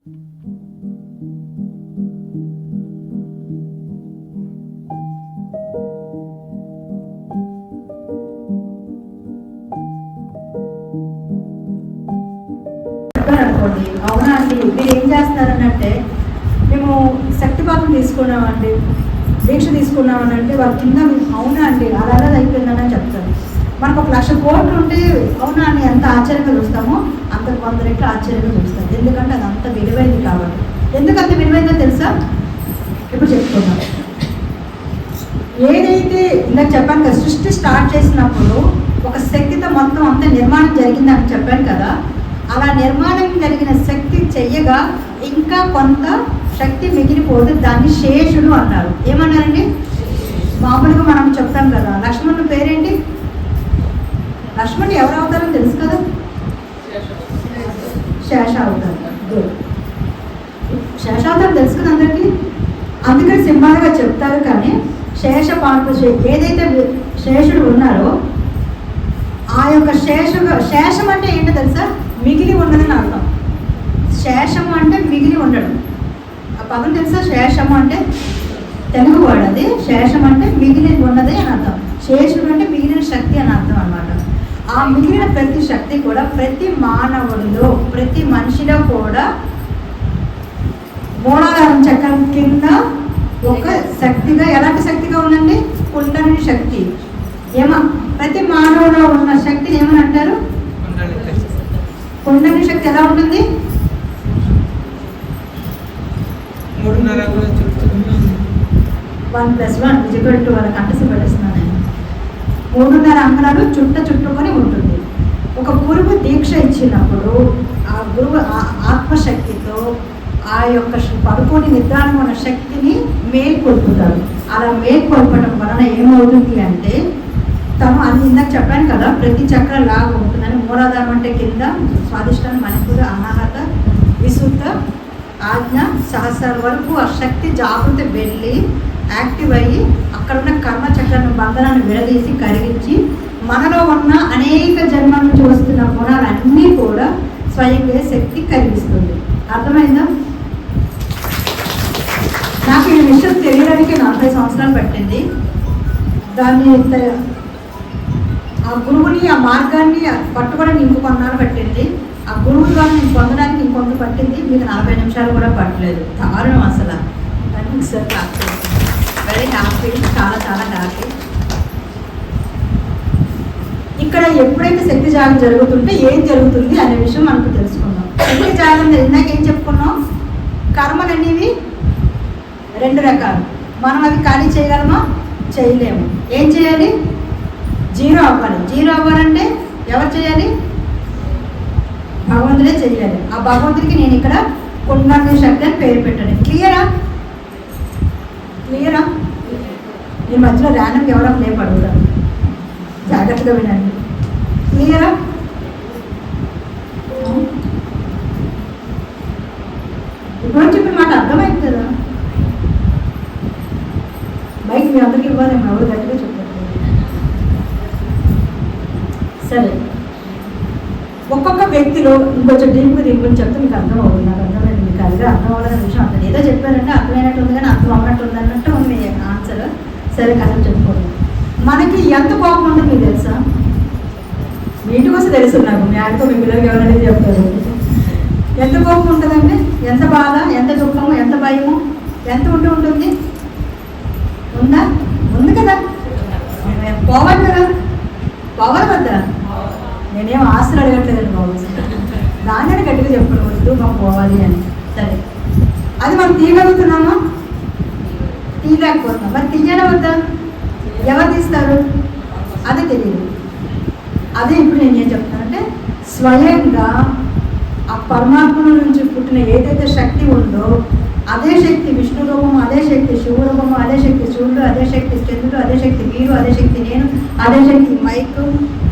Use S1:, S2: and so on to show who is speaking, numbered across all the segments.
S1: అనుకోండి, అవునా అండి మీరు ఏం చేస్తున్నారని అంటే, మేము శక్తిపాతం తీసుకున్నామండి, దీక్ష తీసుకున్నామని అంటే వాళ్ళ కింద అవునా అండి అలా అయిపోయిందని చెప్తారు. మనకు 1,00,000 కోట్లు ఉంటే అవునా అని ఎంత ఆశ్చర్యంగా చూస్తామో అంత 100 రెట్లు ఆశ్చర్యంగా చూస్తాం. ఎందుకంటే అది అంత విలువైంది కాబట్టి. ఎందుకంత విలువైందో తెలుసా? ఇప్పుడు చెప్పుకున్నాం. ఏదైతే ఇందాక చెప్పాను కదా, సృష్టి స్టార్ట్ చేసినప్పుడు ఒక శక్తితో మొత్తం అంత నిర్మాణం జరిగిందని చెప్పాను కదా. అలా నిర్మాణం కలిగిన శక్తి చెయ్యగా ఇంకా కొంత శక్తి మిగిలిపోతే దాన్ని శేషుడు అన్నారు. ఏమన్నారండి? మామూలుగా మనం చెప్తాం కదా, లక్ష్మణుని పేరేంటి? లక్ష్మణుడు ఎవరు అవుతారో తెలుసు కదా, శేష అవుతారు. శేషావతారం తెలుసు కదా అందరికీ. అందుకని సింబాలుగా చెప్తారు. కానీ ఏదైతే శేషుడు ఉన్నారో ఆ యొక్క శేషం అంటే ఏంటో తెలుసా? మిగిలి ఉన్నదని అర్థం. శేషము అంటే మిగిలి ఉండడం. ఆ పదం తెలుసా? శేషము అంటే తెలుగు వర్డ్ అది. శేషం అంటే మిగిలి ఉన్నది అని అర్థం. శేషుడు అంటే మిగిలిన శక్తి అని అర్థం అన్నమాట. ఆ మిగిలిన ప్రతి శక్తి కూడా ప్రతి మానవుడిలో, ప్రతి మనిషిలో కూడా మూలాధారం చక్రం కింద ఒక శక్తిగా, ఎలాంటి శక్తిగా ఉందండి? కుండలిని శక్తి. ప్రతి మానవులో ఉన్న శక్తిని ఏమని అంటారు? కుండలిని శక్తి. ఎలా ఉంటుంది? 1+1 వాళ్ళకి అంటసి పడేస్తున్నాను నేను. 3.5 అంకణాలు చుట్టుకొని ఉంటుంది. ఒక గురువు దీక్ష ఇచ్చినప్పుడు ఆ గురువు ఆత్మశక్తితో ఆ యొక్క పడుకోని నిద్రాణం ఉన్న శక్తిని మేల్కొల్పుతారు. అలా మేల్కొల్పడం వలన ఏమవుతుంది అంటే, తను అది ఇందాక చెప్పాను కదా, ప్రతి చక్రం లాగా ఉంటుందని. మూలాధారం అంటే కింద స్వాదిష్టాన్ని, మణిపూర, అనాహత, విశుద్ధ, ఆజ్ఞ, సహస్రాల వరకు ఆ శక్తి జాగృతి వెళ్ళి యాక్టివ్ అయ్యి అక్కడ ఉన్న కర్మ చక్రాన్ని, బంధనాన్ని విడదీసి కరిగించి మనలో ఉన్న అనేక జన్మల నుంచి వస్తున్న గుణాలన్నీ కూడా స్వయంగా శక్తి కలిగిస్తుంది. అర్థమైందా? నాకు ఈ విషయం తెలియడానికి 40 సంవత్సరాలు పట్టింది. దాన్ని ఆ గురువుని, ఆ మార్గాన్ని పట్టుకోవడానికి ఇంకో కొన్నాళ్ళు పట్టింది. ఆ గురువు ద్వారా నేను పొందడానికి ఇంకొంత పట్టింది. మీకు 40 నిమిషాలు కూడా పట్టలేదు. దారుణం అసలు. సార్ వెరీ హ్యాపీ, చాలా చాలా హ్యాపీ. ఇక్కడ ఎప్పుడైతే శక్తి జాగం జరుగుతుంటే ఏం జరుగుతుంది అనే విషయం మనకు తెలుసుకుందాం. శక్తి జాగం ఇందాక ఏం చెప్పుకున్నాం? కర్మలు అనేవి 2 రకాలు. మనం అవి ఖాళీ చేయగలమా? చేయలేము. ఏం చేయాలి? జీరో అవ్వాలి. జీరో అవ్వాలంటే ఎవరు చేయాలి? భగవంతుడే చేయాలి. ఆ భగవంతుడికి నేను ఇక్కడ కుండలిని శక్తి అని పేరు పెట్టాను. క్లియరా? ఈ మధ్యలో ర్యాండమ్ ఎవరో ప్లేప్ అడుగుతారు, జాగ్రత్తగా వినండి. క్లియరా? ఇప్పుడు చెప్పిన మాట అర్థమైంది కదా? బైక్ మీ అందరికి ఇవ్వాలేమో, ఎవరు గట్టిగా చెప్పారు. సరే, ఒక్కొక్క వ్యక్తిలో ఇంకొంచెం డీప్గా దీని చెప్తే మీకు అర్థం అవుతుంది. నాకు అర్థమైంది. మీకు అదిగా అర్థం అవ్వాలనే విషయం అర్థం. ఏదో చెప్పారంటే అర్థమైనట్టు ఉంది కానీ అర్థం అన్నట్టు ఉంది అన్నట్టు ఉంది ఆన్సర్. సరే, కథ చెప్పుకోండి. మనకి ఎంత కోపం ఉందో మీకు తెలుసా? మీ ఇంటికి వస్తే తెలుసు నాకు. మీ ఆయనతో మీ పిల్లలకి ఎవరైనా చెప్తారు. ఎంత కోపం ఉంటుందండి? ఎంత బాధ, ఎంత దుఃఖము, ఎంత భయము, ఎంత ఉంటుంది? ఉందా? ఉంది కదా. పోవాలి కదా. పోవాలి వద్దా? నేనేం ఆస్తులు అడగట్లేదండి బాబు. దాన్ని గట్టిగా చెప్పుకుని వద్దు మాకు పోవాలి అని. సరే, అది మనం తీయగలుగుతున్నామా? తీయలేకపోతున్నాం. మరి తీయడం వద్దా? ఎవరు తీస్తారు? అదే తెలియదు. అదే ఇప్పుడు నేను ఏం చెప్తానంటే, స్వయంగా ఆ పరమాత్మ నుంచి పుట్టిన ఏదైతే శక్తి ఉందో అదే శక్తి విష్ణు రూపము, అదే శక్తి శివ రూపము, అదే శక్తి సూర్యుడు, అదే శక్తి చంద్రుడు, అదే శక్తి వీరు, అదే శక్తి నేను, అదే శక్తి మైకు,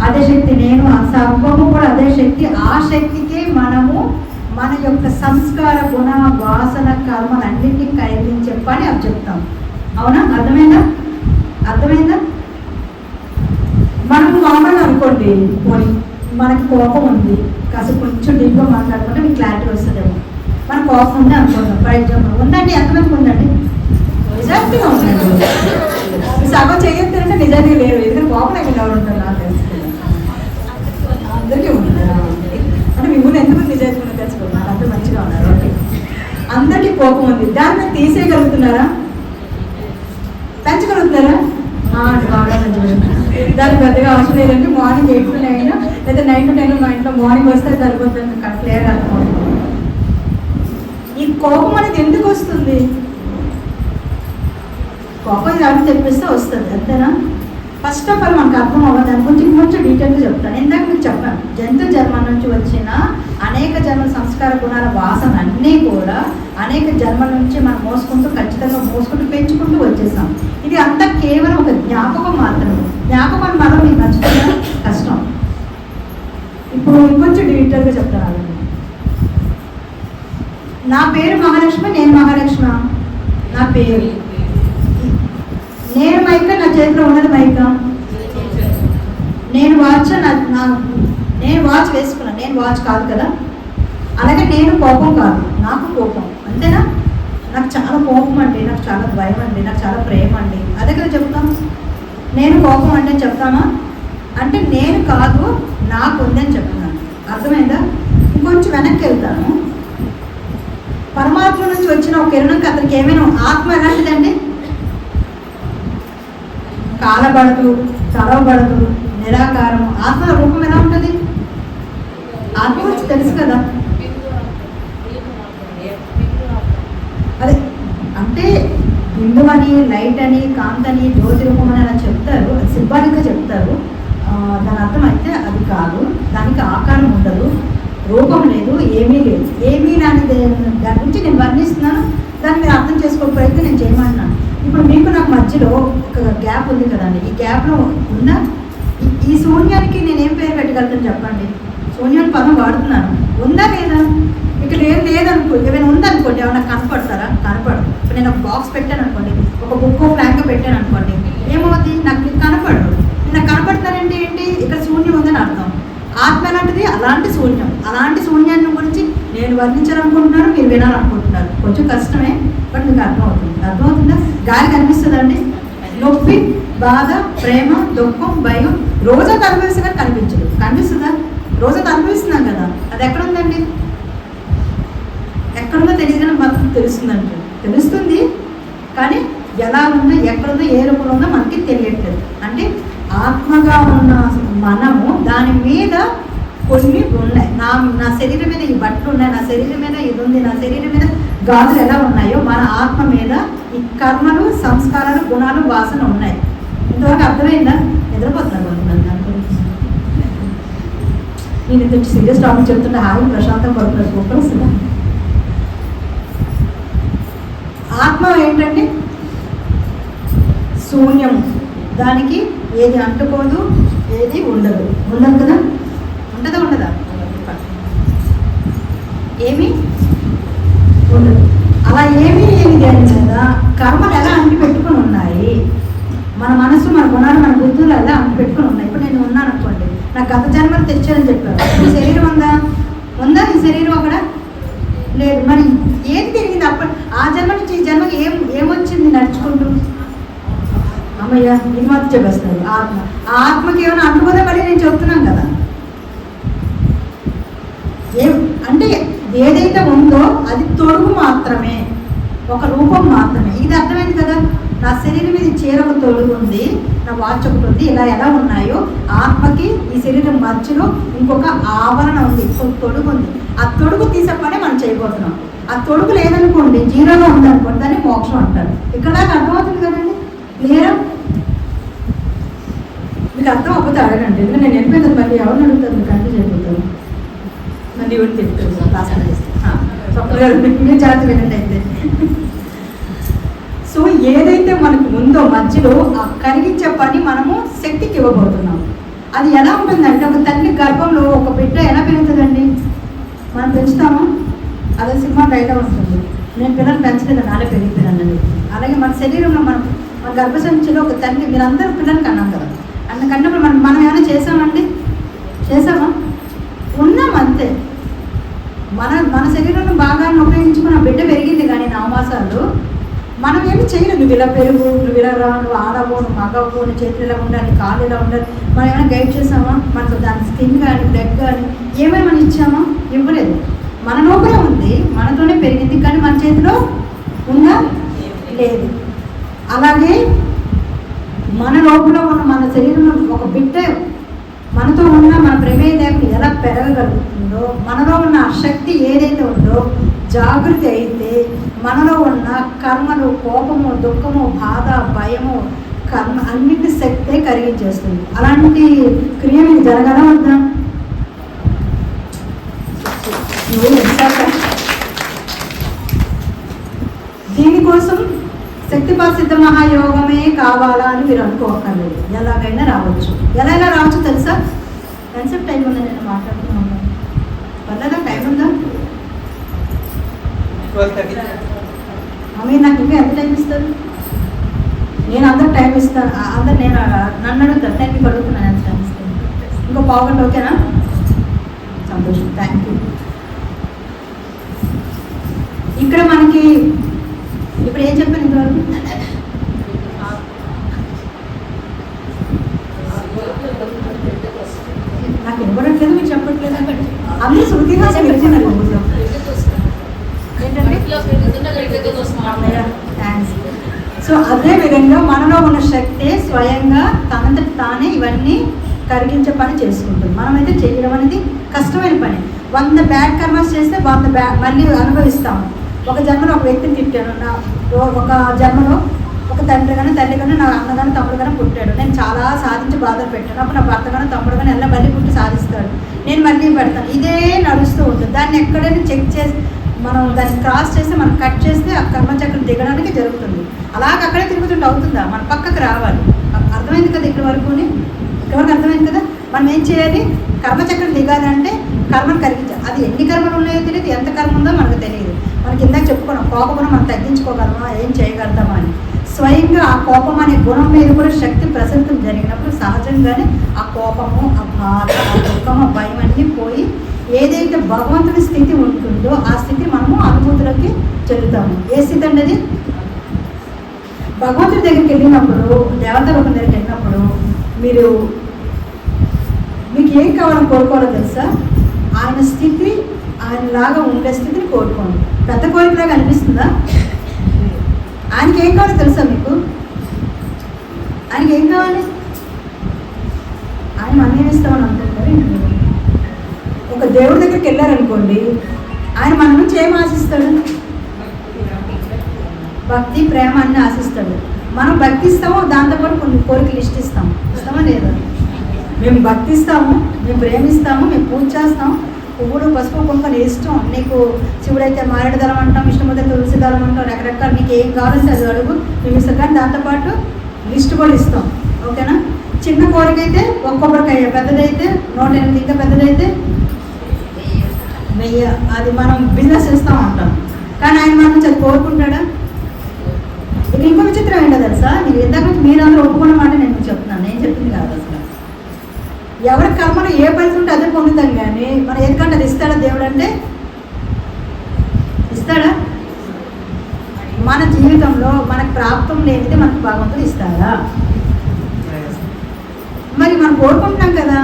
S1: అదే శక్తి నేను, ఆ సర్వము కూడా అదే శక్తి. ఆ శక్తికే మనము మన యొక్క సంస్కార, గుణ, వాసన, కర్మలన్నింటినీ కలిగించే పని అవి చెప్తాం. అవునా? అర్థమైందా? మనం మామూలుగా అనుకోండి, పోనీ మనకి కోపం ఉంది, కాస్త కొంచెం డీప్గా మాట్లాడుకుంటే మీకు క్లారిటీ వస్తుందేమో. మన కోపం ఉంది అనుకుందాం. ఫర్ ఎగ్జాంపుల్ ఉందండి, ఎంతమందికి ఉందండి? నిజాయితీగా ఉందండి. సగం చేయొద్దంటే నిజాయితీ లేరు, ఎందుకంటే కోపం ఎక్కడ ఎవరు ఉంటారు నాకు తెలుసుకున్నాను. అందరికీ ఉంటారు అంటే మీ ఊరు ఎంతమంది నిజాయితీ ఉన్నా తెలుసుకున్నారు, అందరూ మంచిగా ఉన్నారు. ఓకే, అందరికీ కోపం ఉంది, దాన్ని తీసేయగలుగుతున్నారా? పెంచగలుగుతారా? దానికి పెద్దగా అవసరం లేదంటే మార్నింగ్ 8 to 9 లేదా 9 to 10 మా ఇంట్లో మార్నింగ్ వస్తే సరిపోతుంది. క్లియర్ అర్థం. ఈ కోపం అనేది ఎందుకు వస్తుంది? కోపం ఎవరు తెప్పిస్తే వస్తుంది, అంతేనా? ఫస్ట్ ఆఫ్ ఆల్ మనకు అర్థం అవ్వదు, దాని గురించి కొంచెం డీటెయిల్గా చెప్తాను. ఇందాక మీకు చెప్పాను, జంతు జన్మ నుంచి వచ్చిన అనేక జన్మ సంస్కార గుణాల వాసన అన్నీ కూడా అనేక జన్మల నుంచి మనం మోసుకుంటూ ఖచ్చితంగా మోసుకుంటూ పెంచుకుంటూ వచ్చేసాం. ఇది అంతా కేవలం ఒక జ్ఞాపకం మాత్రమే. జ్ఞాపకం మనం మీకు నచ్చుతుందా? కష్టం. ఇప్పుడు ఇంకొంచెం డీటెయిల్గా చెప్తాను. నా పేరు మహాలక్ష్మి, నేను మహాలక్ష్మి. నా పేరు నేను మైక, నా చేతిలో ఉన్నది మైక. నేను వాచ్, నేను వాచ్ వేసుకున్నాను, నేను వాచ్ కాదు కదా. అలాగే నేను కోపం కాదు, నాకు కోపం, అంతేనా? నాకు చాలా కోపం అండి, నాకు చాలా భయం అండి, నాకు చాలా ప్రేమ అండి, అదే కదా చెప్తాం. నేను కోపం అంటే చెప్తామా? అంటే నేను కాదు, నాకు ఉందని చెప్తున్నాను. అర్థమైందా? ఇంకొంచెం వెనక్కి వెళ్తాను. పరమాత్మ నుంచి వచ్చిన ఒక కిరణంకి అతనికి ఏమైనా ఆత్మ ఎలాంటిదండి? కాలబడదు, చదవబడదు, నిరాకారము. ఆత్మ రూపం ఎలా ఉంటుంది? ఆత్మ గురించి తెలుసు కదా. అదే అంటే బిందు అని, లైట్ అని, కాంతని, జ్యోతి రూపం అని అలా చెప్తారు, అది సింబాలిక్గా చెప్తారు. దాని అర్థం అయితే అది కాదు, దానికి ఆకారం ఉండదు, రూపం లేదు, ఏమీ లేదు. ఏమీ రాని దాని గురించి నేను వర్ణిస్తున్నాను, దాన్ని మీరు అర్థం చేసుకోకపోతే నేను చేయమంటున్నాను. ఇప్పుడు మీకు నాకు మధ్యలో ఒక గ్యాప్ ఉంది కదండి, ఈ గ్యాప్లో ఉన్న ఈ శూన్యానికి నేనేం పేరు పెట్టగలుగుతాను చెప్పండి? శూన్యాన్ని పదం వాడుతున్నాను, ఉందా లేదా? ఇక్కడ ఏం లేదనుకో, ఏమైనా ఉందనుకోండి, ఏమన్నా కనపడతారా? కనపడదు. ఇప్పుడు నేను ఒక బాక్స్ పెట్టాను అనుకోండి, ఒక బుక్ ఫ్లాంక్ పెట్టాను అనుకోండి, ఏమవుతుంది? నాకు కనపడదు. నాకు కనపడతానంటే ఏంటి? ఇక్కడ శూన్యం ఉందని అర్థం. ఆత్మ ఎలాంటిది? అలాంటి శూన్యం. అలాంటి శూన్యాన్ని గురించి నేను వర్ణించాలనుకుంటున్నాను, మీరు వినాలనుకుంటున్నారు. కొంచెం కష్టమే, బట్ మీకు అర్థమవుతుంది. అర్థమవుతుందా? గాలి కనిపిస్తుందండి, నొప్పి, బాధ, ప్రేమ, దుఃఖం, భయం రోజు అనుభవిస్తున్నా కనిపించదు. కనిపిస్తుందా? రోజు అనుభవిస్తున్నాం కదా, అది ఎక్కడ ఉందండి? ఎక్కడుందో తెలియదు కానీ మాత్రం తెలుస్తుందండి. తెలుస్తుంది కానీ ఎలా ఉందో, ఎక్కడుందో, ఏ రూపంలో ఉందో మనకి తెలియట్లేదు. అంటే ఆత్మగా ఉన్న మనము దాని మీద కొన్ని ఉన్నాయి. నా శరీరం మీద ఈ బట్టలు ఉన్నాయి, నా శరీరం మీద ఇది ఉంది, నా శరీరం మీద గాజులు ఎలా ఉన్నాయో మన ఆత్మ మీద ఈ కర్మలు, సంస్కారాలు, గుణాలు, వాసన ఉన్నాయి. ఇంతవరకు అర్థమైందా? నిద్రపోతున్నాను కొంతమంది దాని గురించి. నేను ఇంత సీరియస్ టాపిక్ చెప్తుంటే హాయి ప్రశాంతం పడుతున్నారు. గొప్ప వస్తుందా? ఆత్మ ఏంటంటే శూన్యం, దానికి ఏది అంటుకోదు, ఏది ఉండదు. ఉండదు కదా? ఉంటుందా? ఉండదా? ఏమీ ఉండదు. అలా ఏమీ లేని దాని మీద కర్మలు ఎలా అంటి పెట్టుకుని ఉన్నాయి. మన మనసు, మన గుణాలు, మన బుద్ధులు ఎలా అంటి పెట్టుకుని ఉన్నాయి. ఇప్పుడు నేను ఉన్నాను అనుకోండి, నాకు గత జన్మలు తెచ్చారని చెప్పారు. ఈ శరీరం ఉందా? ఉందా? ఈ శరీరం అక్కడ లేదు. మరి ఏది తిరిగింది? అప్పటి ఆ జన్మ నుంచి ఈ జన్మకి ఏమొచ్చింది నడుచుకుంటూ? అమ్మయ్య, ఇది మాత్రం చెప్పేస్తారు. ఆత్మ, ఆ ఆత్మకి ఏమైనా అంటుకోదా? మళ్ళీ నేను చెప్తున్నాను కదా, అంటే ఏదైతే ఉందో అది తొడుగు మాత్రమే, ఒక రూపం మాత్రమే. ఇది అర్థమైంది కదా? నా శరీరం మీద చీర ఒక తొడుగు ఉంది, నా వాచ్ ఒకటి ఉంది, ఇలా ఎలా ఉన్నాయో ఆత్మకి ఈ శరీరం మధ్యలో ఇంకొక ఆవరణ ఉంది, ఇంకొక తొడుగు ఉంది. ఆ తొడుగు తీసే పని మనం చేయబోతున్నాం. ఆ తొడుగు లేదనుకోండి, జీరోగా ఉందనుకోండి, దాన్ని మోక్షం అంటారు. ఇక్కడ నాకు అర్థమవుతుంది కదండి? క్లియరా? మీకు అర్థం అవ్వతే అడగండి, ఎందుకంటే నేను వెళ్ళిపోయింది. మళ్ళీ ఎవరిని అడుగుతారు? మీకు అంటే చెప్పుతారు, మళ్ళీ ఎవరు చెప్తారు క్లాస్ మీరు జాగ్రత్త వినండి అయితే. సో ఏదైతే మనకు ఉందో మధ్యలో ఆ కరిగించే పని మనము శక్తికి ఇవ్వబోతున్నాం. అది ఎలా ఉంటుందంటే, ఒక తల్లి గర్భంలో ఒక బిడ్డ ఎలా పెరుగుతుందండి? మనం పెంచుతాము, అదే సినిమా డైలాగ్ ఉంటుంది, నేను పిల్లలు పెంచలేదు, నాలే పెరిగిపోయినానండి. అలాగే మన శరీరంలో మన గర్భసంచిలో ఒక తల్లి, మీరందరూ పిల్లలకి అన్నాం కదా, కన్నప్పుడు మనం ఏమైనా చేసామండి? చేసామా? ఉన్నాం అంతే. మన శరీరాన్ని బాగా ఉపయోగించుకుని ఆ బిడ్డ పెరిగింది, కానీ 9 మాసాలు మనం ఏమి చేయలేదు. నువ్వు ఇలా పెరుగు, నువ్వు ఇలా రా, నువ్వు ఆడవు, నువ్వు మగవు, నువ్వు చేతులు ఇలా ఉండాలి, కాళ్ళు ఇలా ఉండాలి, మనం ఏమైనా గైడ్ చేసామా? మనకు దాని స్కిన్ కానీ బ్లడ్ కానీ ఏమైనా మనం ఇచ్చామా? ఇవ్వలేదు. మన లోపలే ఉంది, మనతోనే పెరిగింది, కానీ మన చేతిలో ఉందా? లేదు. అలాగే మన లోపల ఉన్న మన శరీరంలో ఒక బిడ్డ మనతో ఉన్న మన ప్రమేయ లేకుండా ఎలా పెరగగలుగుతుందో, మనలో ఉన్న శక్తి ఏదైతే ఉందో జాగృతి అయితే మనలో ఉన్న కర్మలు, కోపము, దుఃఖము, బాధ, భయము, కర్మ అన్నింటి శక్తే కరిగించేస్తుంది. అలాంటి క్రియ మీకు జరగదా వద్దా? దీనికోసం శక్తిపాత సిద్ధ మహాయోగమే కావాలా అని మీరు అనుకోకర్లేదు. ఎలాగైనా రావచ్చు. ఎలా రావచ్చు తెలుసా? ఎంతసేపు టైం ఉందా? నేను మాట్లాడుతున్నాను వల్లదా? టైం ఉందా? మీరు నాకు ఇంకా ఎంత టైం ఇస్తారు? నేను అందరికి టైం ఇస్తాను. అందరు నేను నన్ను అడుగుతాను, నేను మీకు అడుగుతున్నాను ఎంత టైం ఇస్తాను. ఇంకో పావుగంట ఓకేనా? సంతోషం, థ్యాంక్ యూ. ఇక్కడ మనకి ఇప్పుడు ఏం చెప్పాను ఇంతవరకు? నాకు వినపడట్లేదు, మీరు చెప్పట్లేదు. అందరూ శృతిగా థ్యాంక్స్. సో అదే విధంగా మనలో ఉన్న శక్తి స్వయంగా తనంతటి తానే ఇవన్నీ కరిగించే పని చేసుకుంటుంది. మనమైతే చేయడం అనేది కష్టమైన పని. 100 బ్యాడ్ కర్మస్ చేస్తే 100 మళ్ళీ అనుభవిస్తాము. ఒక జన్మలో ఒక వ్యక్తిని తిట్టాను, ఒక జన్మలో ఒక తండ్రి కానీ తల్లి కానీ నా అన్న కానీ తమ్ముడు కానీ పుట్టాడు. నేను చాలా సాధించి బాధలు పెట్టాను. అప్పుడు నా భర్త కానీ తమ్ముడు కానీ ఎలా మళ్ళీ పుట్టి సాధిస్తాడు, నేను మళ్ళీ పెడతాను. ఇదే నడుస్తూ ఉంటుంది. దాన్ని ఎక్కడైనా చెక్ చేసి మనం దాన్ని క్రాస్ చేస్తే, మనం కట్ చేస్తే ఆ కర్మచక్రం దిగడానికి జరుగుతుంది. అలాగే అక్కడే తిరుగుతుంటే అవుతుందా? మన పక్కకు రావాలి. అర్థమైంది కదా? ఇక్కడ వరకు అర్థమైంది కదా? మనం ఏం చేయాలి? కర్మచక్రం దిగాలంటే కర్మను కరిగించాలి. అది ఎన్ని కర్మలు ఉన్నాయో తెలియదు, ఎంత కర్మ ఉందో మనకు తెలియదు. మనకి ఇందాక చెప్పుకున్నాం, కోపం మనం తగ్గించుకోగలమా, ఏం చేయగలుగుతామా అని. స్వయంగా ఆ కోపం అనే గుణం మీద కూడా శక్తి ప్రసరితం జరిగినప్పుడు సహజంగానే ఆ కోపము, ఆ బాధ, ఆ దుఃఖం, ఆ భయం అన్నీ పోయి ఏదైతే భగవంతుడి స్థితి ఉంటుందో ఆ స్థితి మనము అనుభూతులకి చెల్లుతాము. ఏ స్థితి అనేది? భగవంతుడి దగ్గరికి వెళ్ళినప్పుడు, దేవతల దగ్గరికి వెళ్ళినప్పుడు మీకు ఏం కావాలని కోరుకోవాలో తెలుసా? ఆయన స్థితి, ఆయనలాగా ఉండే స్థితిని కోరుకోండి. పెద్ద కోరికలాగా అనిపిస్తుందా? ఆయనకి ఏం కావాలో తెలుసా మీకు? ఆయనకి ఏం కావాలి? ఆయన అన్నీ ఇస్తామని అనుకుంటారు. ఒక దేవుడి దగ్గరికి వెళ్ళారనుకోండి, ఆయన మన నుంచి ఏం ఆశిస్తాడు? భక్తి, ప్రేమ అన్నీ ఆశిస్తాడు. మనం భక్తి ఇస్తాము, దాంతోపాటు కొన్ని కోరికలు లిస్ట్ ఇస్తాము. ఇస్తామా లేదా? మేము భక్తి ఇస్తాము, మేము ప్రేమిస్తాము, మేము పూజ చేస్తాం, పువ్వులు, పసుపు, కుంకుమ ఇష్టం. నీకు శివుడైతే మారేడు దళం అంటాం, విష్ణుమూర్తి తులసి దళం అంటాం, రకరకాల నీకు ఏం కావాలంటే అది అడుగు, మేము ఇస్తాం. కానీ దాంతోపాటు లిస్ట్ కూడా ఇస్తాం. ఓకేనా? చిన్న కోరిక అయితే ఒక కొబ్బరికాయ, పెద్దదైతే 108, ఇంకా పెద్దదైతే 1000. అది మనం బిజినెస్ చేస్తాం అంటాం. కానీ ఆయన మన నుంచి అది కోరుకుంటాడా? ఇది ఇంకో విచిత్రం ఏంటో తెలుసా? మీరు ఇందాక నుంచి మీరు అందరూ ఒప్పుకున్న మాట నేను చెప్తున్నాను, నేను చెప్పింది కాదు అసలు. ఎవరి కర్మను ఏ పని ఉంటే అదే పొందుతాం, కానీ మనం ఎందుకంటే అది ఇస్తాడా దేవుడు అంటే? ఇస్తాడా? మన జీవితంలో మనకు ప్రాప్తం లేనిది మనకు భగవంతుడు ఇస్తాడా? మరి మనం కోరుకుంటున్నాం కదా.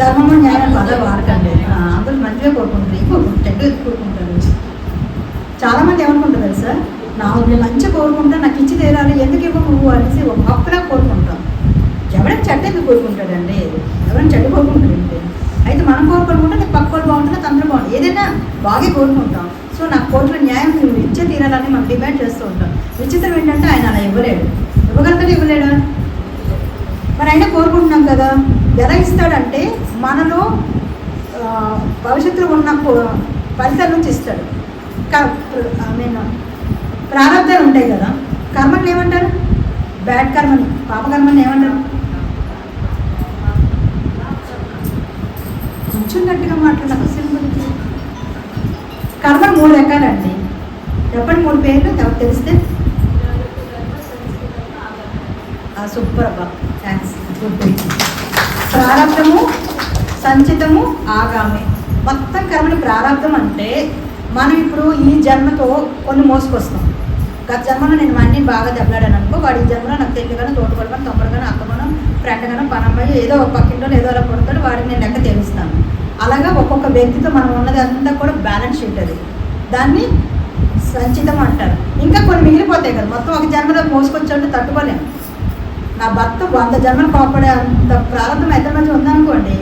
S1: ధర్మము, న్యాయం పదాలు వాడకండి. అందరూ మంచిగా కోరుకుంటారు, చెడ్డ కోరుకుంటారు. చాలామంది ఏమనుకుంటారు తెలుసా? నేను మంచిగా కోరుకుంటా, నాకు ఇచ్చి తీరాలి, ఎందుకు ఇవ్వ నువ్వు అనేసి ఒక హక్కులా కోరుకుంటాం. ఎవరైనా చెడ్డ ఎందుకు కోరుకుంటాడండి? ఎవరైనా చెడ్డ కోరుకుంటాడండి? అయితే మనం కోరుకుంటే నీకు పక్క వాళ్ళు బాగుంటుంది, అందరూ బాగుంటుంది, ఏదైనా బాగా కోరుకుంటాం. సో నాకు కోరుకున్న న్యాయం నువ్వు ఇచ్చే తీరాలని మనం డిమాండ్ చేస్తూ ఉంటాం. విచిత్రం ఏంటంటే ఆయన అలా ఇవ్వలేడు. ఇవ్వగలుగుతాడు, ఇవ్వలేడా? మరి అయినా కోరుకుంటున్నాం కదా. ఎలా ఇస్తాడంటే మనలో భవిష్యత్తులో ఉన్న ఫలితాల నుంచి ఇస్తాడు. ప్రారంధాలు ఉంటాయి కదా, కర్మని ఏమంటారు? బ్యాడ్ కర్మని, పాపకర్మని ఏమంటారు? కొంచెం గట్టిగా మాట్లాడాలి. సింపుల్. కర్మలు 3 రకాలండి. చెప్పండి 3 పేర్లు ఎవరు తెలిస్తే. సూపర్ అబ్బా, థ్యాంక్స్. ప్రారంభము, సంచితము ఆగామి. మొత్తం కర్మని ప్రారంభం అంటే మనం ఇప్పుడు ఈ జన్మతో కొన్ని మోసుకొస్తాం. గత జన్మలో నేను అన్నీ బాగా దెబ్బలాడాను అనుకో, వాడి ఈ జన్మలో నాకు తెలియగానే తోటకొడగాను, తమ్ముడుగాను, అక్కగాను, ఫ్రెండ్ గాను, పనమ్మాయి ఏదో ఒక పక్కింటో ఏదో అలా కొడతాడు, వాడిని నేను లెక్క తెలుస్తాను. అలాగా ఒక్కొక్క వ్యక్తితో మనం ఉన్నది అంతా కూడా బ్యాలెన్స్ షీట్, అది దాన్ని సంచితం అంటారు. ఇంకా కొన్ని మిగిలిపోతాయి కదా, మొత్తం ఒక జన్మలో మోసుకొచ్చాడు తట్టుకోలేము. నా భర్త 100 జన్మలు కోపడే అంత ప్రారంభం ఎంత మంచి ఉందనుకోండి,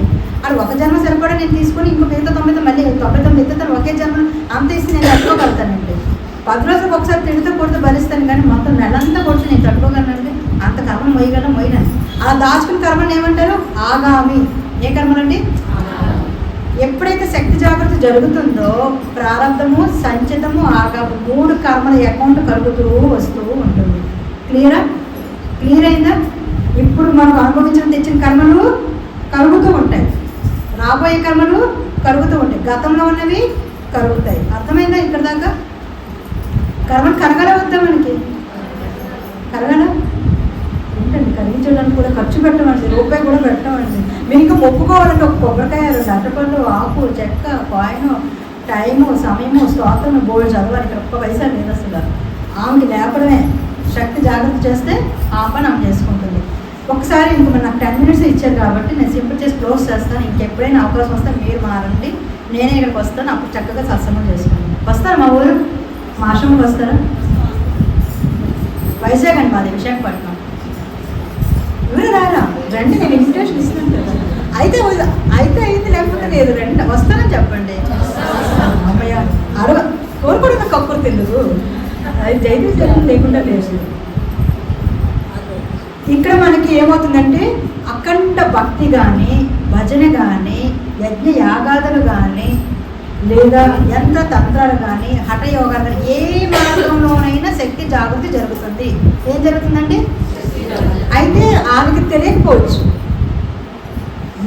S1: అది ఒక జన్మ సరిపడా నేను తీసుకొని ఇంకో మిగతా 9 మళ్ళీ 99 ఎత్తుతాను, ఒకే జన్మ అంత ఇస్తే నేను తట్టుకోగలుగుతానండి. 10 రోజులకు ఒకసారి తిడితే కొడితే భరిస్తాను, కానీ మొత్తం నెలంతా కొడితే నేను తట్టుకోగలనండి. అంత కర్మ మొయ్యను. అలా దాచుకున్న కర్మని ఏమంటారు? ఆగామి. ఏ కర్మలండి? ఎప్పుడైతే శక్తి జాగ్రత్త జరుగుతుందో ప్రారంభము, సంచితము, ఆగాము 3 కర్మల అకౌంట్ కలుగుతూ వస్తూ ఉంటుంది. క్లియర్ అయిందా? ఇప్పుడు మనం అనుభవించిన తెచ్చిన కర్మలు కలుగుతూ ఉంటాయి, రాబోయే కర్మలు కలుగుతూ ఉంటాయి, గతంలో ఉన్నవి కలుగుతాయి. అర్థమైందా ఇక్కడ దాకా? కర్మలు కరగల వద్దా మనకి? కరగల ఏంటండి, కలిగించడానికి కూడా ఖర్చు పెట్టమండి, రూపాయి కూడా పెట్టమండి. మీరు ఇంకా మొక్కుకోవాలంటే ఒక కొబ్బరికాయ, 2 అరటిపళ్ళు, ఆకు, చెక్క, కాయిన్, టైము, సమయము, స్తోత్రం, బోర్డు చదవాలి. ఇక్కడ ఒక్క పైసా లేదు అసలు. ఆమెకి లేపడమే. శక్తి జాగ్రత్త చేస్తే ఆ పని ఆమె చేసుకుంటుంది. ఒకసారి ఇంక నాకు 10 మినిట్స్ ఇచ్చారు కాబట్టి నేను సింపుల్ చేసి క్లోజ్ చేస్తాను. ఇంకెప్పుడైనా అవకాశం వస్తే మీరు మారండి, నేనే ఇక్కడికి వస్తాను, అప్పుడు చక్కగా సత్సంగం చేసుకుంటాను. వస్తారా మా ఊరు? మా ఆశ్రమంకి వస్తారా? వైజాగ్ అండి మాది, విశాఖపట్నం. ఎవరు రారా? రండి, నేను ఇన్విటేషన్ ఇస్తున్నాను కదా. అయితే అయింది, లేకపోతే లేదు, రండి, వస్తానని చెప్పండి. అమ్మయ్య కోరుకోవడం కక్కురు తెలుగు, అది జైలు లేకుండా లేదు. ఇక్కడ మనకి ఏమవుతుందంటే అఖండ భక్తి కానీ, భజన కానీ, యజ్ఞ యాగాదులు కానీ, లేదా యంత్ర తంత్రాలు కానీ, హఠయోగాలు కానీ, ఏ మార్గంలోనైనా శక్తి జాగృతి జరుగుతుంది. ఏం జరుగుతుందండి? అయితే ఆమెకి తెలియకపోవచ్చు.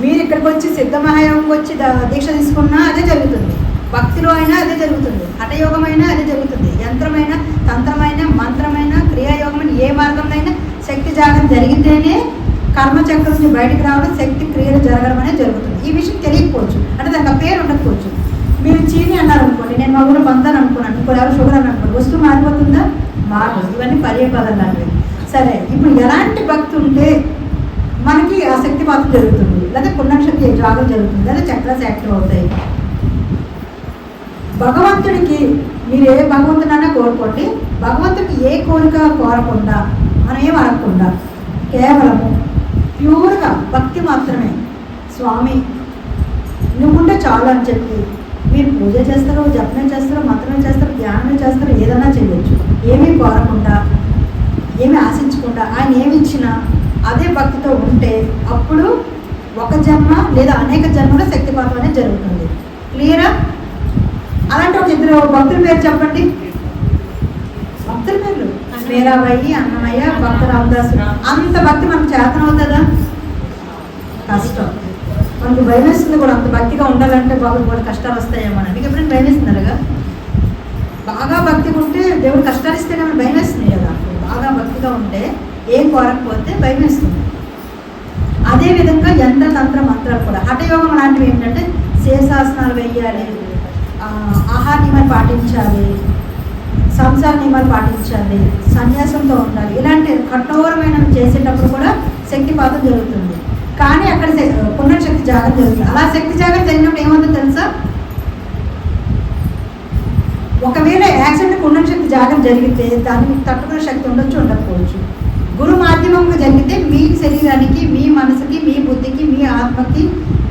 S1: మీరు ఇక్కడికి వచ్చి సిద్ధమహాయోగంకి వచ్చి దీక్ష తీసుకున్నా అదే జరుగుతుంది, భక్తిలో అయినా అదే జరుగుతుంది, హఠయోగం అయినా అదే జరుగుతుంది, యంత్రమైన, తంత్రమైన, మంత్రమైన, క్రియాయోగమైన ఏ మార్గంలో శక్తి జాగరణ జరిగితేనే కర్మచక్రం నుంచి బయటకు రావడం, శక్తి క్రియలు జరగడం అనేది జరుగుతుంది. ఈ విషయం తెలియకపోవచ్చు, అంటే దానికి ఆ పేరు ఉండకపోవచ్చు. మీరు చీని అన్నారు అనుకోండి, నేను మా ఊరు బంతాను అనుకున్నాను, ఇంకో ఎవరు షుగర్ అని అనుకోండి, వస్తువు మారిపోతుందా? మారదు. ఇవన్నీ పర్యపదాలు లాంటివి. సరే, ఇప్పుడు ఎలాంటి భక్తి ఉంటే మనకి ఆ శక్తిపాతం జరుగుతుంది, లేదా పుణ్యశక్తి జాగరణ జరుగుతుంది, లేదా చక్రాస్ యాక్టివ్ అవుతాయి. భగవంతుడికి మీరు ఏ భగవంతుడైనా కోరుకోండి, భగవంతుడికి ఏ కోరిక కోరకుండా, మనం ఏం అడగకుండా, కేవలము ప్యూర్గా భక్తి మాత్రమే, స్వామి నువ్వుంటే చాలు అని చెప్పి మీరు పూజ చేస్తారో, జపమే చేస్తారో, మంత్రమే చేస్తారో, ధ్యానమే చేస్తారో, ఏదైనా చేయొచ్చు. ఏమీ కోరకుండా, ఏమీ ఆశించకుండా, ఆయన ఏమి ఇచ్చినా అదే భక్తితో ఉంటే అప్పుడు ఒక జన్మ లేదా అనేక జన్మలో శక్తిపాతం అనేది జరుగుతుంది. క్లియరా? అలాంటి ఒక 2 భక్తుల పేరు చెప్పండి. భక్తుల పేర్లు మీరాబాయి, అన్నమయ్య, భక్త రామదాసు. అంత భక్తి మనకు చేతన అవుతుందా? కష్టం. మనకు భయం వేస్తుంది కూడా, అంత భక్తిగా ఉండాలంటే బాబు కూడా కష్టాలు వస్తాయేమో అని. మీకు ఎప్పుడైనా భయం వేస్తుందరుగా? బాగా భక్తిగా ఉంటే దేవుడు కష్టాలు ఇస్తేనే మనకు భయం వేస్తుంది కదా. బాగా భక్తిగా ఉంటే ఏం కోరకపోతే భయం వేస్తుంది. అదేవిధంగా యంత్ర తంత్ర మంత్రాలు కూడా, హఠయోగం లాంటివి ఏంటంటే శేషాసనాలు వేయాలి, ఆహార నియమాలు పాటించాలి, సంసార నియమాలు పాటించాలి, సన్యాసంతో ఉండాలి. ఇలాంటి కఠోరమైన చేసేటప్పుడు కూడా శక్తిపాతం జరుగుతుంది. కానీ అక్కడ పుణ్యశక్తి జాగ్రత్త జరుగుతుంది. అలా శక్తి జాగ్రత్త జరిగినప్పుడు ఏమవుతుందో తెలుసా? ఒకవేళ యాక్సిడెంట్ పుణ్యశక్తి జాగ్రత్త జరిగితే దానికి తట్టుకునే శక్తి ఉండొచ్చు, ఉండకపోవచ్చు. గురు మాధ్యమంగా జరిగితే మీ శరీరానికి, మీ మనసుకి, మీ బుద్ధికి, మీ ఆత్మకి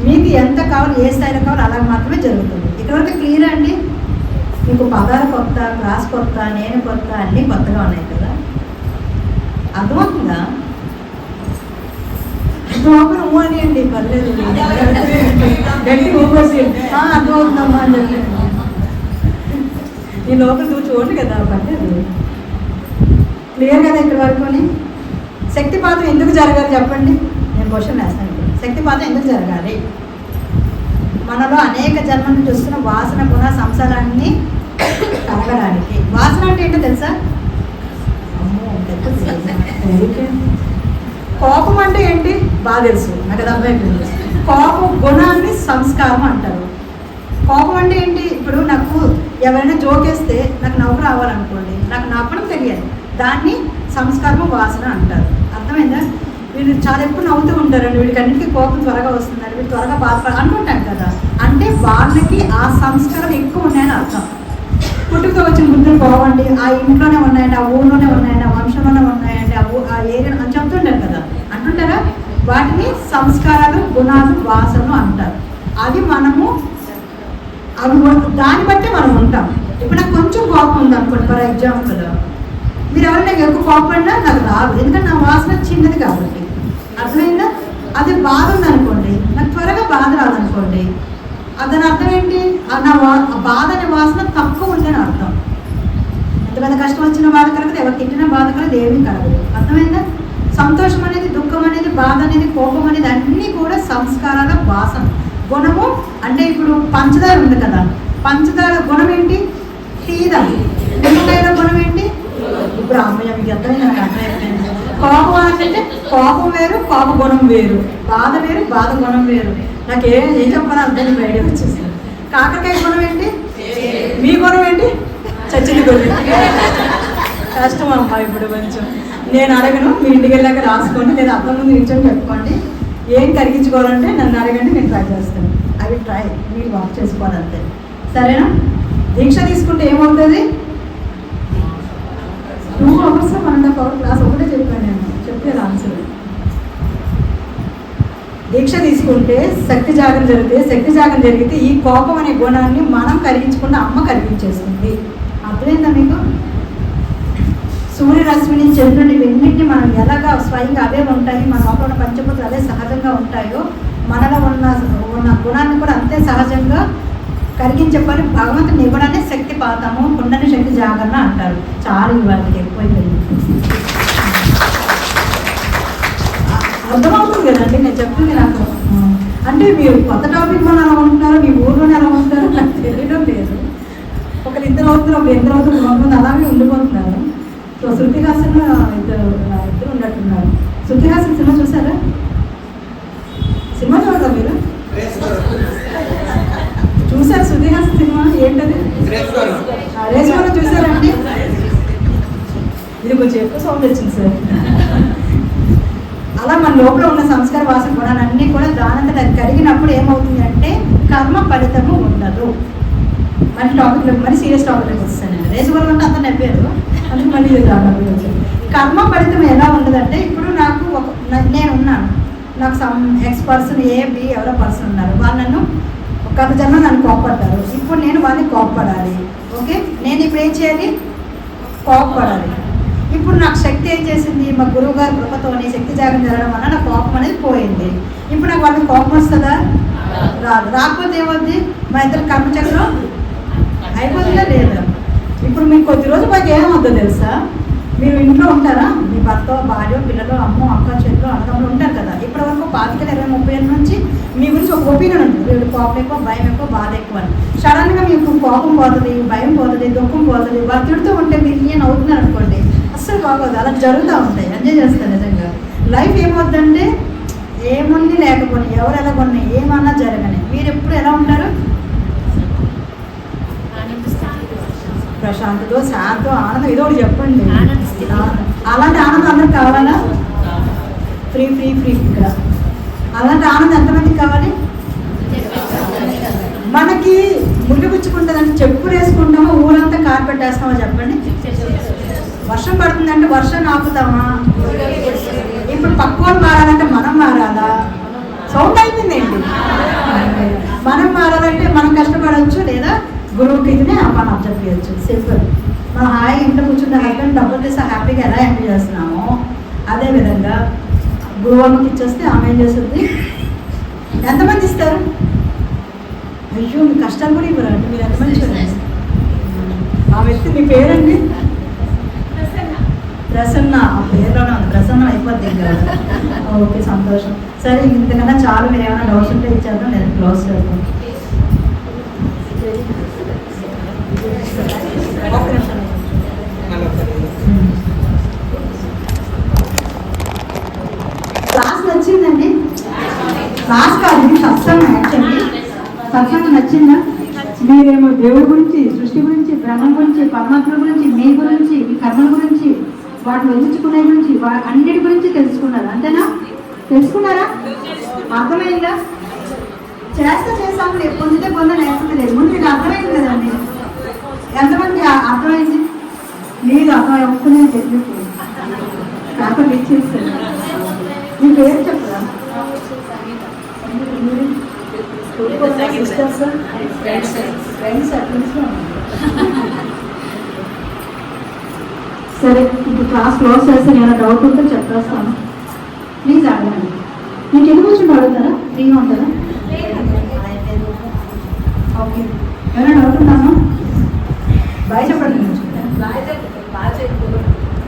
S1: మీకు ఎంత కావాలి, ఏ స్థాయిలో కావాలి అలా మాత్రమే జరుగుతుంది. ఇక్కడైతే క్లియర్ అండి. మీకు పదాలు కొత్త, క్లాస్ కొత్త, నేను కొత్త, అన్నీ కొత్తగా ఉన్నాయి కదా. అర్థమవుతుందా? అర్థమవును అని అండి, పర్లేదు, గట్టి ఊపేసి అర్థమవుతుందమ్మా అని చెప్పి ఈ లోపల చూడండి కదా, పర్లేదు. క్లియర్ కదా ఇక్కడ వరకుని? శక్తిపాతం ఎందుకు జరగాలి చెప్పండి? నేను క్వశ్చన్ వేస్తాను. శక్తిపాతం ఎందుకు జరగాలి? మనలో అనేక జన్మ నుంచి వస్తున్న వాసన గుణ సంసారాన్ని కలగడానికి. వాసన అంటే ఏంటో తెలుసా? అమ్మో కోపం అంటే ఏంటి బాగా తెలుసు, నాకు అది అర్థమైపోయింది. కోపం గుణాన్ని సంస్కారం అంటారు. కోపం అంటే ఏంటి, ఇప్పుడు నాకు ఎవరైనా జోకేస్తే నాకు నవ్వు రావాలనుకోండి, నాకు నవ్వడం తెలియదు, దాన్ని సంస్కారము వాసన అంటారు. అర్థమైందా? వీళ్ళు చాలా ఎప్పుడు నవ్వుతూ ఉంటారండి, వీడికి అన్నిటికీ కోపం త్వరగా వస్తుందండి, వీళ్ళు త్వరగా బాధపడాలి అనుకుంటాం కదా. అంటే వాళ్ళకి ఆ సంస్కారం ఎక్కువ ఉన్నాయని అర్థం. పుట్టుకతో వచ్చిన బుద్ధులు బాగుండి ఆ ఇంట్లోనే ఉన్నాయండి, ఆ ఊళ్ళోనే ఉన్నాయండి, ఆ వంశంలోనే ఉన్నాయండి, ఆ ఏరియా అని చెప్తుంటారు కదా, అంటుంటారా? వాటిని సంస్కారాలు, గుణాలు, వాసనలు అంటారు. అది మనము అవి దాన్ని బట్టి మనం ఉంటాం. ఇప్పుడు నాకు కొంచెం కోపం ఉంది అనుకోండి, ఫర్ ఎగ్జాంపుల్, మీరు ఎవరైనా ఎక్కువ కోపడినా నాకు రాదు, ఎందుకంటే నా వాసన చిన్నది కాబట్టి. అర్థమైందా? అది బాధ ఉందనుకోండి, నాకు త్వరగా బాధ రాదనుకోండి, దాని అర్థం ఏంటి, నా బాధ అనే వాసన తక్కువ ఉందని అర్థం. ఎంత పెద్ద కష్టం వచ్చిన బాధ కలగదు, ఎవరు తిట్టిన బాధ కలగదు, ఏమీ కలగదు. అర్థమైందా? సంతోషం అనేది, దుఃఖం అనేది, బాధ అనేది, కోపం అనేది అన్నీ కూడా సంస్కారాల వాసన. గుణము అంటే ఇప్పుడు పంచదార ఉంది కదా, పంచదార గుణం ఏంటి, తీయడం. నిమ్మకాయల గుణం ఏంటి, ఇప్పుడు అమ్మయ్య మీకు అర్థమైంది, నాకు అర్థమైపోయింది. కోపం అంటే కోపం వేరు, కోప గుణం వేరు, బాధ వేరు, బాధ గుణం వేరు. నాకు ఏం చెప్పాలో అర్థం ఐడియా వచ్చేసింది. కాకరకాయ గుణం ఏంటి, మీ గుణం ఏంటి, చచ్చింది గుణం. కష్టం అమ్మా. ఇప్పుడు కొంచెం నేను అడగను, మీ ఇంటికి వెళ్ళాక రాసుకోండి, లేదా అర్థం ముందు నిల్చొని చెప్పుకోండి. ఏం కరిగించుకోవాలంటే నన్ను అడగండి, నేను ట్రై చేస్తాను. అవి ట్రై మీరు వర్క్ చేసుకోవాలంతే, సరేనా? దీక్ష తీసుకుంటే ఏమవుతుంది, 2 hours 1.5 hours క్లాస్ ఒకటే చెప్పాను నేను, చెప్పేది ఆన్సర్. దీక్ష తీసుకుంటే శక్తి జాగరణ జరిగితే, శక్తి జాగరణ జరిగితే ఈ కోపం అనే గుణాన్ని మనం కరిగించుకుంటే అమ్మ కరిగించేస్తుంది. అర్థమైందా మీకు? సూర్యరశ్మిని, చంద్రుని, ఇవన్నింటినీ మనం ఎలాగా స్వయంగా అవే ఉంటాయి, మన లోపల ఉన్న పంచభూతాలు అదే సహజంగా ఉంటాయో, మనలో ఉన్న గుణాన్ని కూడా అంతే సహజంగా కరిగించే పని భగవంతుని ఇవ్వడాన్ని శక్తి పాతము, కుండని శక్తి జాగరణ అంటారు. చాలా వాళ్ళకి ఎక్కువైపోయింది. అర్థమవుతుంది కదండి నేను చెప్తుంది. నాకు అంటే మీరు కొత్త టాపిక్ మనం ఎలా ఉంటున్నారో, మీ ఊర్లోనే ఎలా ఉంటారో నాకు తెలియడం లేదు. ఒకరు ఇద్దరు అవుతున్నారు, ఒక ఇద్దరు అవుతున్నారు, కొంతమంది అలాగే ఉండిపోతున్నారు. సో శృతి హాసన్ ఇద్దరు ఉన్నట్టున్నారు. శృతి హాసన్ సినిమా చూసారా? సినిమా చూడరా మీరు? చూసారు శృతి హాసన్ సినిమా? ఏంటది? రేసువరం చూసారండి? ఇది కొంచెం ఎక్కువ సౌండ్ వచ్చింది సార్. అలా మన లోపల ఉన్న సంస్కార వాసన గుణాలన్నీ కూడా దానంతట అది కరిగినప్పుడు ఏమవుతుంది అంటే కర్మ ఫలితము ఉండదు. మళ్ళీ టాపిక్లో మళ్ళీ సీరియస్ టాపిక్లోకి వస్తాను. రేసువరం అంటే అంతా నవ్వారు, అందుకు మళ్ళీ కర్మ ఫలితం ఎలా ఉండదంటే, ఇప్పుడు నాకు నేను ఉన్నాను, నాకు some X person, A B ఎవరో పర్సన్ ఉన్నారు, వాళ్ళు నన్ను గత జన్మ నన్ను కోప్పడ్డారు, ఇప్పుడు నేను వాళ్ళని కోప్పడాలి. ఓకే, నేను ఇప్పుడు ఏం చేయాలి, కోప్పడాలి. ఇప్పుడు నాకు శక్తి ఏం చేసింది, మా గురువు గారి కృపతోని శక్తి జాగరణ జరగడం వల్ల నా కోపం అనేది పోయింది. ఇప్పుడు నాకు వాళ్ళకి కోపం వస్తుందా? రాదు. రాకపోతే ఏమవుద్ది, మా ఇద్దరు కర్మచక్రం అయిపోతుందా లేదా? ఇప్పుడు మీకు కొద్ది రోజుల పైకి ఏమవుద్దో తెలుసా, మీరు ఇంట్లో ఉంటారా, మీ భర్త, భార్య, పిల్లలు, అమ్మ, అక్క, చెట్లు, అన్నదమ్ములు ఉంటారు కదా. ఇప్పటి వరకు 25, 20, 30 ఏళ్ళ నుంచి మీ గురించి ఒక ఒపీనియన్ ఉంటుంది, వీడు కోపం ఎక్కువ, భయం ఎక్కువ, బాధ ఎక్కువ అని. సడన్గా మీకు కోపం పోతుంది, భయం పోతుంది, దుఃఖం పోతుంది, వాళ్ళు తిడుతూ ఉంటే మీరు నేను అవుతున్నారు అనుకోండి, అస్సలు బాగోదు. అలా జరుగుతూ ఉంటాయి, ఎంజాయ్ చేస్తారు నిజంగా. లైఫ్ ఏమవుద్దంటే ఏముంది లేకపోతే, ఎవరు ఎలా కొన్నాయి, ఏమన్నా జరగని, మీరు ఎప్పుడు ఎలా ఉంటారు, ప్రశాంతతో, శాంతం, ఆనందం, ఏదో ఒకటి చెప్పండి. అలాంటి ఆనందం అందరికి కావాలా? Free free free. ఇక్కడ అలాంటి ఆనందం ఎంతమందికి కావాలి? మనకి ముళ్ళు గుచ్చుకుంటుందంటే చెప్పులు వేసుకుంటామా, ఊరంతా కార్పెట్ వేస్తామా చెప్పండి? వర్షం పడుతుందంటే వర్షాన్ని ఆపుతామా? ఇప్పుడు పక్కోళ్ళు మారాలంటే మనం మారాలా? సౌండ్ అయిపోయిందేంటి? మనం మారాలంటే మనం కష్టపడవచ్చు, లేదా గురువుకి ఇదినే మనం అబ్జర్వ్ చేయొచ్చు. సింపుల్. మనం హాయి ఇంట్లో కూర్చుంటే హస్బెండ్ డబ్బులు తీస్తే హ్యాపీగా ఎలా ఎంజాయ్ చేస్తున్నామో, అదేవిధంగా గురువమ్మకి ఇచ్చేస్తే ఆమె ఏం చేస్తుంది? ఎంతమంది ఇస్తారు? అయ్యో మీ కష్టాలు కూడా ఇవ్వరు అంటే మీరు ఎంతమంది చూడండి. ఆ వ్యక్తి మీ పేరండి? ప్రసన్న. ఆ పేరులోనే ఉంది, ప్రసన్నం అయిపోద్ది ఇంకా. ఓకే, సంతోషం. సరే, ఇంతకన్నా చాలా. మీరు ఏమైనా డౌట్స్ ఉంటే ఇచ్చేద్దాం, నేను క్లోజ్ చేద్దాం. సత్సంగం నచ్చిందా? మీరేమో దేవుడి గురించి, సృష్టి గురించి, బ్రహ్మం గురించి, పరమాత్మ గురించి, మీ గురించి, మీ కర్మల గురించి, వాటిని వదిలించుకునే గురించి, అన్నిటి గురించి తెలుసుకున్నారు. అంతేనా? తెలుసుకున్నారా? అర్థమైందా? చేస్తాము పొందితే లేకపోతే లేదు. ముందు మీకు అర్థమైంది కదండి. ఎంతమంది అర్థమైంది? లేదు అర్థమై ఒప్పుకునే చెప్పి కాకపోతే ఇచ్చేస్తాను. మీకు ఏం చెప్పరా? సరే, ఇప్పుడు క్లాస్ క్లోజ్ చేస్తే ఏమైనా డౌట్ ఉంటే చెప్పేస్తాను. ప్లీజ్ అడగండి. మీకు ఎన్ని కూర్చుంటే అడుగుతారా? ఫ్రీగా ఉంటారా? ఓకే, ఏమైనా డౌట్ ఉందామా? బాయ్ చెప్పండి.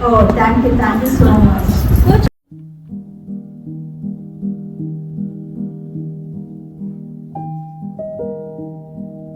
S1: ఓ థ్యాంక్ యూ సో మచ్.